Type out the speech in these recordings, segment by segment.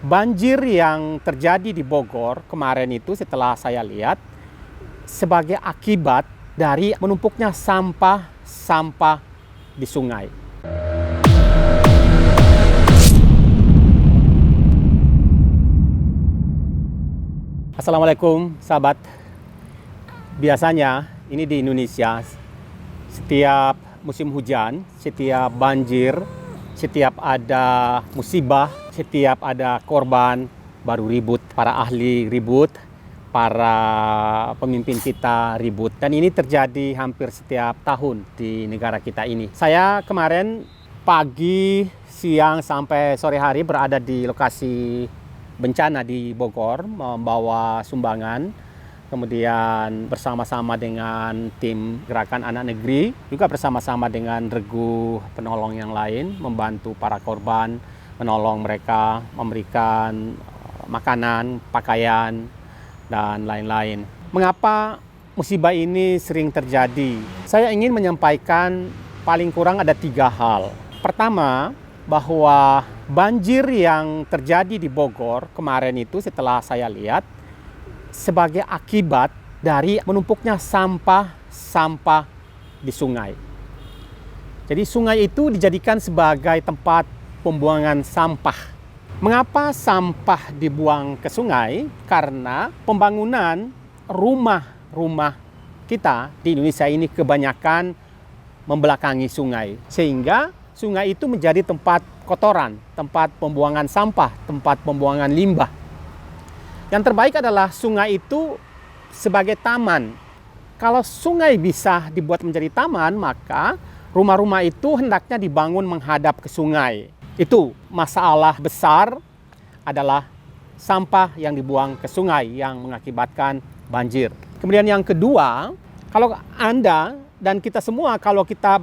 Banjir yang terjadi di Bogor kemarin itu setelah saya lihat sebagai akibat dari menumpuknya sampah di sungai. Assalamualaikum sahabat. Biasanya ini di Indonesia setiap musim hujan, setiap banjir, setiap ada musibah, setiap ada korban, baru ribut. Para ahli ribut, para pemimpin kita ribut. Dan ini terjadi hampir setiap tahun di negara kita ini. Saya kemarin pagi, siang, sampai sore hari berada di lokasi bencana di Bogor, membawa sumbangan. Kemudian bersama-sama dengan tim Gerakan Anak Negeri, juga bersama-sama dengan regu penolong yang lain, membantu para korban, menolong mereka, memberikan makanan, pakaian, dan lain-lain. Mengapa musibah ini sering terjadi? Saya ingin menyampaikan paling kurang ada 3 hal. Pertama, bahwa banjir yang terjadi di Bogor kemarin itu setelah saya lihat sebagai akibat dari menumpuknya sampah di sungai. Jadi sungai itu dijadikan sebagai tempat pembuangan sampah. Mengapa sampah dibuang ke sungai? Karena pembangunan rumah-rumah kita di Indonesia ini kebanyakan membelakangi sungai. Sehingga sungai itu menjadi tempat kotoran, tempat pembuangan sampah, tempat pembuangan limbah. Yang terbaik adalah sungai itu sebagai taman. Kalau sungai bisa dibuat menjadi taman, maka rumah-rumah itu hendaknya dibangun menghadap ke sungai. Itu masalah besar adalah sampah yang dibuang ke sungai yang mengakibatkan banjir. Kemudian yang kedua, kalau Anda dan kita semua, kalau kita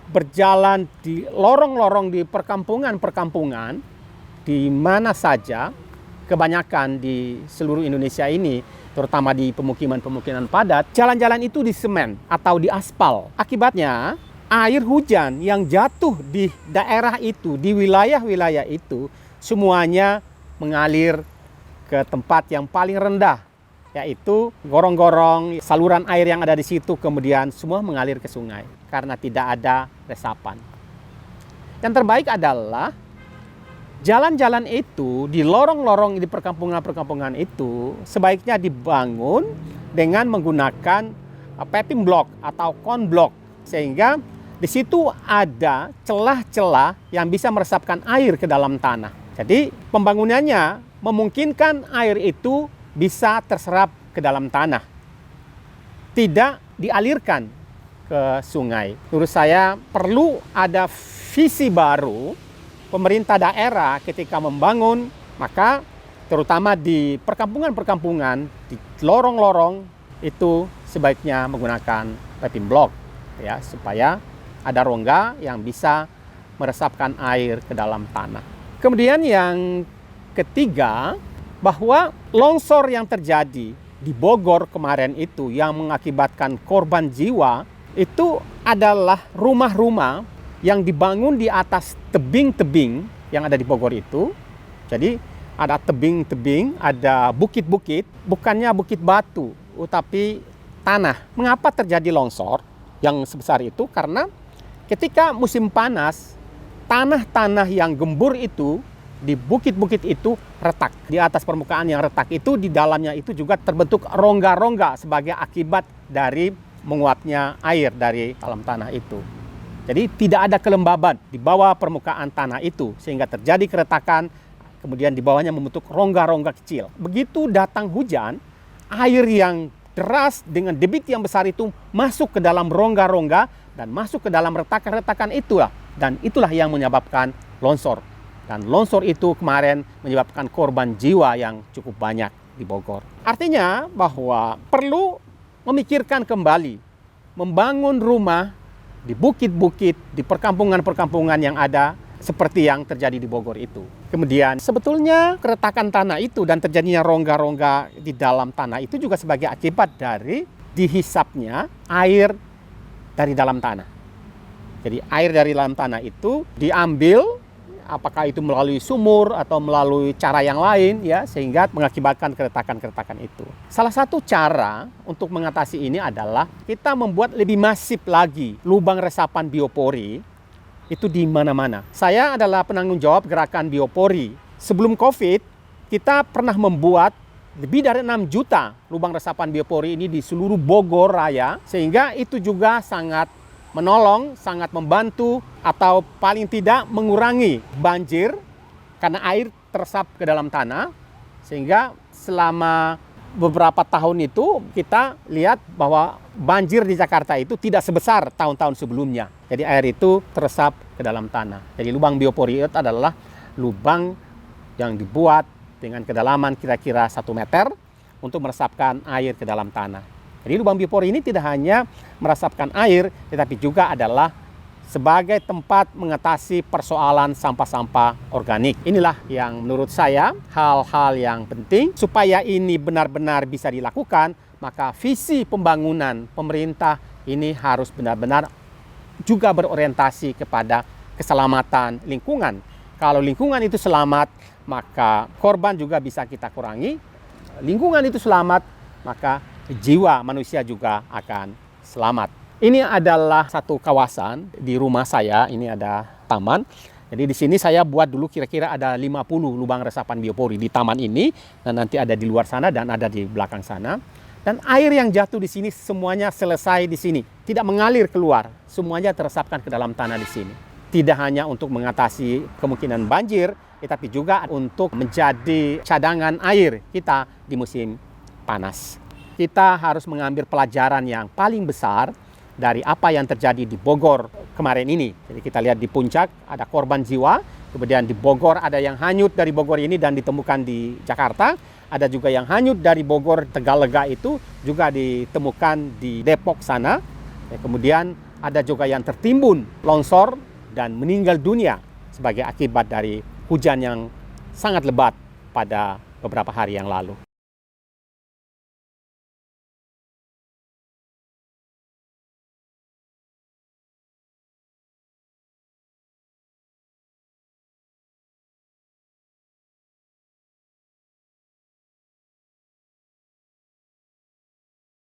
berjalan di lorong-lorong di perkampungan-perkampungan, di mana saja, kebanyakan di seluruh Indonesia ini, terutama di pemukiman-pemukiman padat, jalan-jalan itu di semen atau di aspal. Akibatnya, air hujan yang jatuh di daerah itu, di wilayah-wilayah itu, semuanya mengalir ke tempat yang paling rendah, yaitu gorong-gorong, saluran air yang ada di situ, kemudian semua mengalir ke sungai karena tidak ada resapan. Yang terbaik adalah jalan-jalan itu di lorong-lorong di perkampungan-perkampungan itu sebaiknya dibangun dengan menggunakan paving block atau cone block, sehingga di situ ada celah-celah yang bisa meresapkan air ke dalam tanah. Jadi pembangunannya memungkinkan air itu bisa terserap ke dalam tanah, tidak dialirkan ke sungai. Menurut saya perlu ada visi baru pemerintah daerah ketika membangun, maka terutama di perkampungan-perkampungan, di lorong-lorong itu sebaiknya menggunakan paving block, ya, supaya ada rongga yang bisa meresapkan air ke dalam tanah. Kemudian yang ketiga, bahwa longsor yang terjadi di Bogor kemarin itu yang mengakibatkan korban jiwa itu adalah rumah-rumah yang dibangun di atas tebing-tebing yang ada di Bogor itu. Jadi ada tebing-tebing, ada bukit-bukit, bukannya bukit batu, tapi tanah. Mengapa terjadi longsor yang sebesar itu? Karena ketika musim panas, tanah-tanah yang gembur itu di bukit-bukit itu retak. Di atas permukaan yang retak itu, di dalamnya itu juga terbentuk rongga-rongga sebagai akibat dari menguapnya air dari dalam tanah itu. Jadi tidak ada kelembaban di bawah permukaan tanah itu, sehingga terjadi keretakan, kemudian di bawahnya membentuk rongga-rongga kecil. Begitu datang hujan, air yang deras dengan debit yang besar itu masuk ke dalam rongga-rongga dan masuk ke dalam retakan-retakan itulah. Dan itulah yang menyebabkan longsor. Dan longsor itu kemarin menyebabkan korban jiwa yang cukup banyak di Bogor. Artinya bahwa perlu memikirkan kembali, membangun rumah di bukit-bukit, di perkampungan-perkampungan yang ada seperti yang terjadi di Bogor itu. Kemudian sebetulnya keretakan tanah itu dan terjadinya rongga-rongga di dalam tanah itu juga sebagai akibat dari dihisapnya air dari dalam tanah. Jadi air dari dalam tanah itu diambil apakah itu melalui sumur atau melalui cara yang lain ya, sehingga mengakibatkan keretakan-keretakan itu. Salah satu cara untuk mengatasi ini adalah kita membuat lebih masif lagi lubang resapan biopori itu di mana-mana. Saya adalah penanggung jawab gerakan biopori. Sebelum COVID, kita pernah membuat lebih dari 6 juta lubang resapan biopori ini di seluruh Bogor Raya, sehingga itu juga sangat menolong, sangat membantu, atau paling tidak mengurangi banjir karena air teresap ke dalam tanah. Sehingga selama beberapa tahun itu kita lihat bahwa banjir di Jakarta itu tidak sebesar tahun-tahun sebelumnya. Jadi air itu teresap ke dalam tanah. Jadi lubang biopori itu adalah lubang yang dibuat dengan kedalaman kira-kira 1 meter untuk meresapkan air ke dalam tanah. Jadi lubang biopori ini tidak hanya meresapkan air, tetapi juga adalah sebagai tempat mengatasi persoalan sampah-sampah organik. Inilah yang menurut saya hal-hal yang penting. Supaya ini benar-benar bisa dilakukan, maka visi pembangunan pemerintah ini harus benar-benar juga berorientasi kepada keselamatan lingkungan. Kalau lingkungan itu selamat, maka korban juga bisa kita kurangi. Lingkungan itu selamat, maka jiwa manusia juga akan selamat. Ini adalah satu kawasan di rumah saya, ini ada taman. Jadi di sini saya buat dulu kira-kira ada 50 lubang resapan biopori di taman ini, dan nanti ada di luar sana dan ada di belakang sana. Dan air yang jatuh di sini semuanya selesai di sini, tidak mengalir keluar, semuanya teresapkan ke dalam tanah di sini. Tidak hanya untuk mengatasi kemungkinan banjir, tetapi juga untuk menjadi cadangan air kita di musim panas. Kita harus mengambil pelajaran yang paling besar dari apa yang terjadi di Bogor kemarin ini. Jadi kita lihat di puncak ada korban jiwa, kemudian di Bogor ada yang hanyut dari Bogor ini dan ditemukan di Jakarta. Ada juga yang hanyut dari Bogor Tegalega itu juga ditemukan di Depok sana. Kemudian ada juga yang tertimbun longsor dan meninggal dunia sebagai akibat dari hujan yang sangat lebat pada beberapa hari yang lalu.